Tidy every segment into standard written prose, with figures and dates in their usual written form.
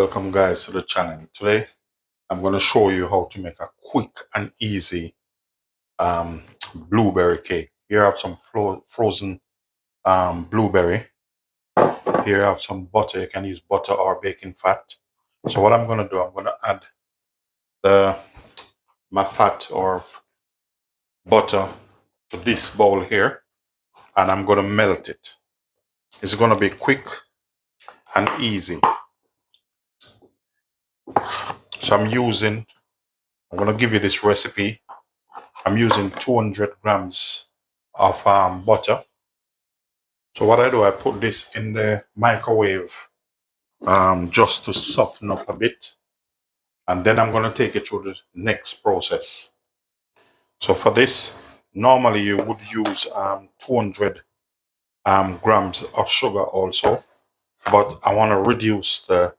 Welcome guys to the channel. Today I'm going to show you how to make a quick and easy blueberry cake. Here I have some frozen blueberry. Here I have some butter. You can use butter or baking fat. So what I'm going to do, I'm going to add my fat or butter to this bowl here, and I'm going to melt it. It's going to be quick and easy. So I'm going to give you this recipe. I'm using 200 grams of butter. So what I do, I put this in the microwave just to soften up a bit. And then I'm going to take it through the next process. So for this, normally you would use 200 grams of sugar also. But I want to reduce the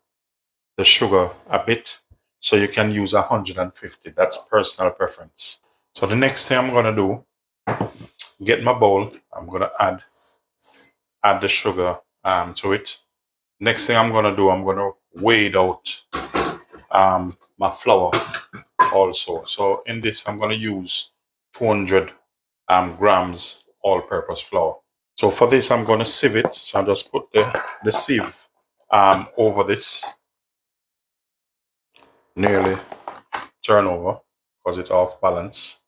sugar a bit. So you can use 150. That's personal preference. So the next thing I'm going to do, get my bowl. I'm going to add the sugar to it. Next thing I'm going to do, I'm going to weigh out my flour also. So in this, I'm going to use 200 grams all-purpose flour. So for this, I'm going to sieve it. So I'll just put the sieve over this. Nearly turn over because it's off balance.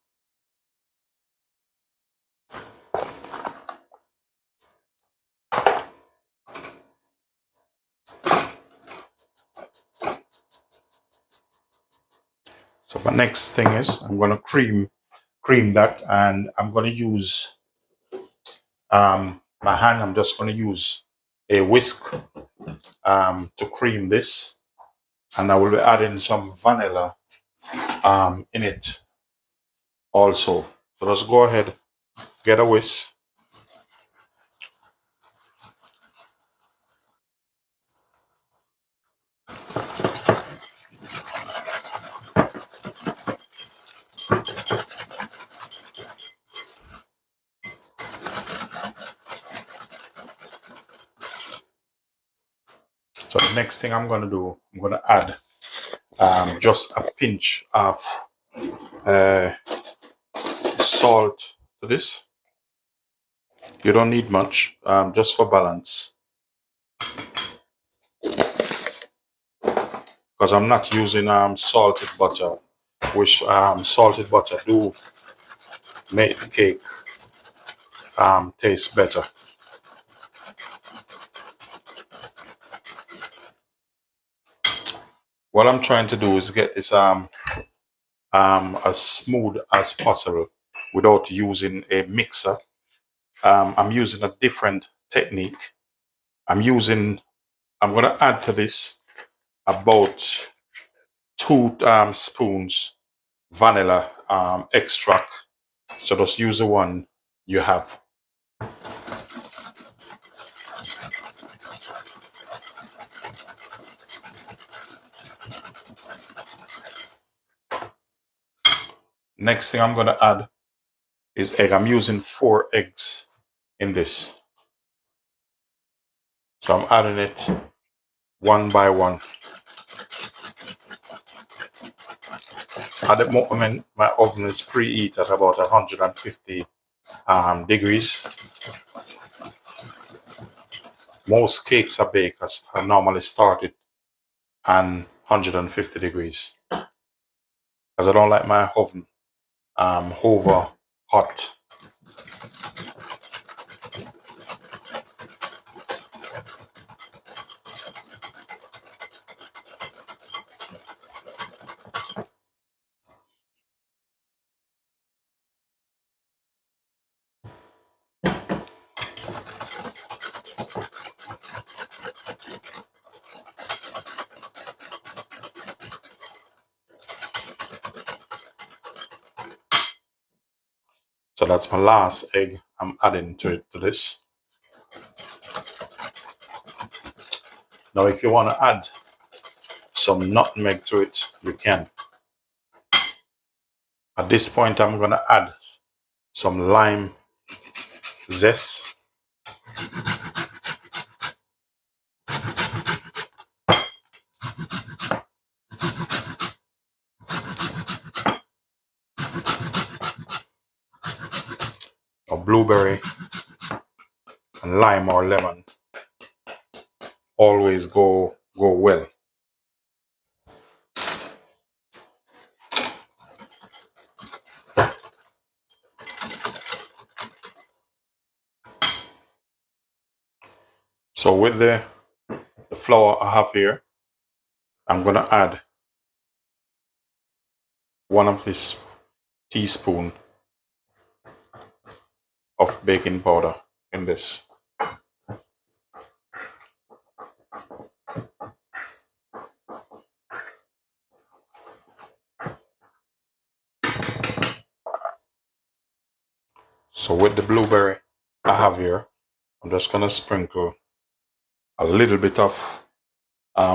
So my next thing is I'm going to cream that, and I'm going to use my hand. I'm just going to use a whisk to cream this, and I will be adding some vanilla in it also. So let's go ahead, get a whisk. So the next thing I'm going to do, I'm going to add just a pinch of salt to this. You don't need much, just for balance. Because I'm not using salted butter, which salted butter do make the cake taste better. What I'm trying to do is get this as smooth as possible without using a mixer. I'm using a different technique. I'm going to add to this about 2 spoons vanilla extract. So just use the one you have. Next thing I'm going to add is egg. I'm using 4 eggs in this. So I'm adding it one by one. At the moment, my oven is preheat at about 150 degrees. Most cakes are baked are normally started at 150 degrees. Because I don't like my oven over hot. So that's my last egg I'm adding to this. Now if you want to add some nutmeg to it, you can. At this point, I'm going to add some lime zest. blueberry and lime or lemon always go well. So with the flour I have here, I'm gonna add 1 of this teaspoon of baking powder in this. So with the blueberry I have here, I'm just gonna sprinkle a little bit of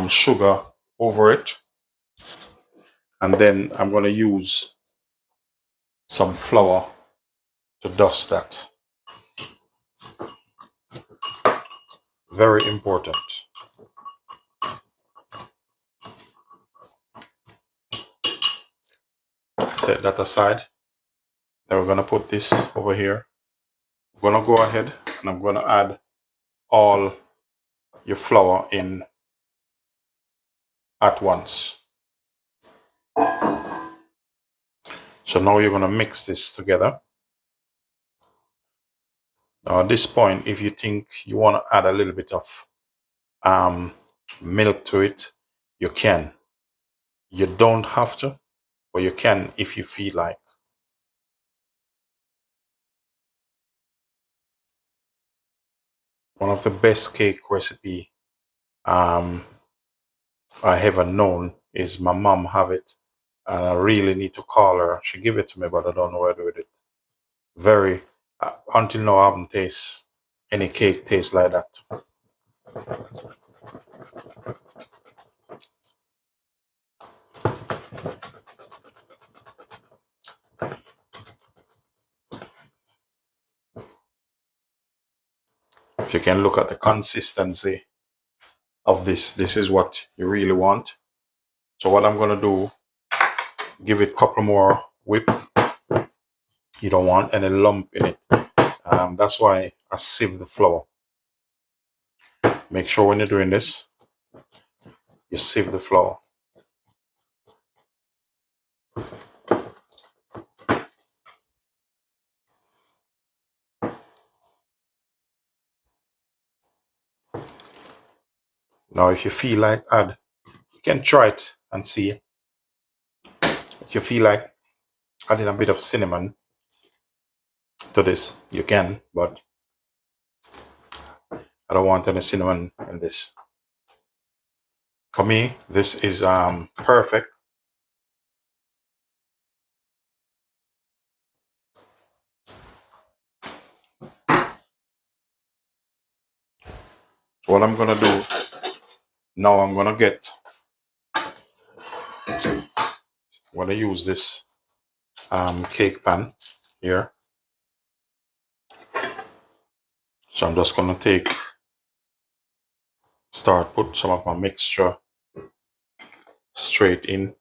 sugar over it, and then I'm gonna use some flour to dust that. Very important. Set that aside. Then we're gonna put this over here. I'm gonna go ahead and I'm gonna add all your flour in at once. So now you're gonna mix this together. Now at this point, if you think you want to add a little bit of milk to it, you can. You don't have to, but you can if you feel like. One of the best cake recipe I ever known is my mom have it, and I really need to call her. She give it to me, but I don't know where to do with it. Very until now, I haven't tasted any cake taste like that. If you can look at the consistency of this is what you really want. So what I'm gonna do, give it a couple more whip. You don't want any lump in it. That's why I sieve the flour. Make sure when you're doing this, you sieve the flour. Now, if you feel like add, you can try it and see. If you feel like adding a bit of cinnamon to this, you can, but I don't want any cinnamon in this. For me, this is perfect. So what I'm gonna do now, I'm gonna use this cake pan here. So I'm just gonna put some of my mixture straight in.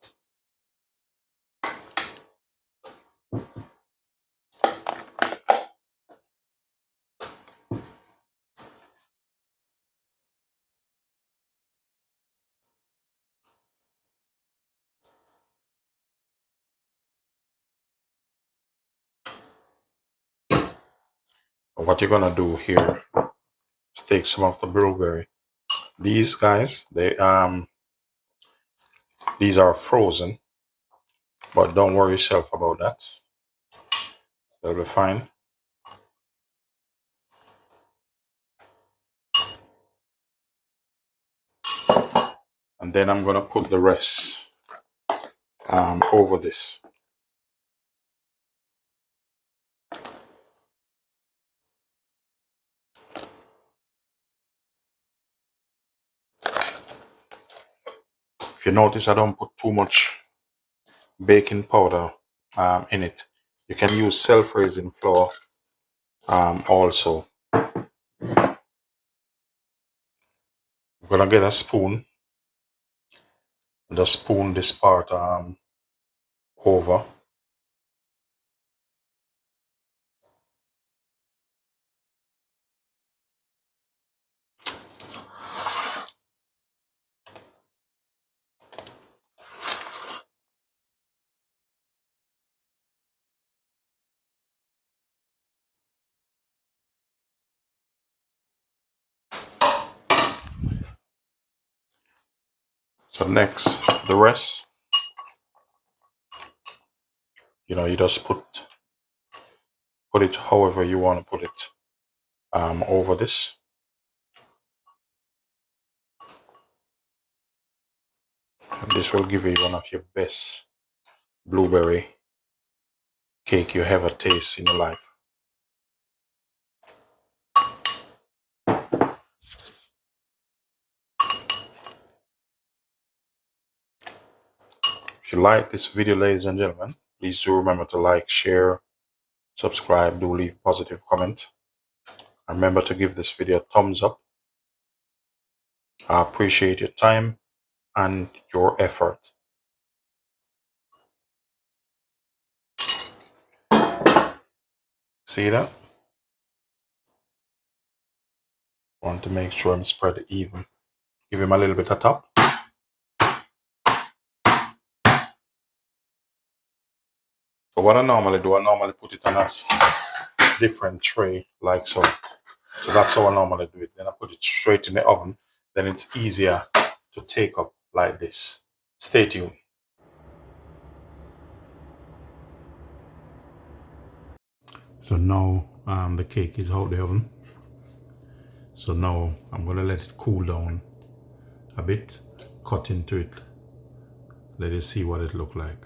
What you're gonna do here is take some of the blueberry. These guys, these are frozen, but don't worry yourself about that. They'll be fine. And then I'm gonna put the rest over this. If you notice, I don't put too much baking powder in it. You can use self-raising flour also. I'm gonna get a spoon and just spoon this part over. So next, the rest, you just put it however you want to put it over this. And this will give you one of your best blueberry cake you ever taste in your life. If you like this video, ladies and gentlemen, please do remember to like, share, subscribe, do leave positive comment. And remember to give this video a thumbs up. I appreciate your time and your effort. See that? Want to make sure I'm spread it even. Give him a little bit of top. So what I normally do, I normally put it on a different tray like so. So that's how I normally do it. Then I put it straight in the oven. Then it's easier to take up like this. Stay tuned. So now the cake is out the oven. So now I'm gonna let it cool down a bit, cut into it. Let us see what it look like.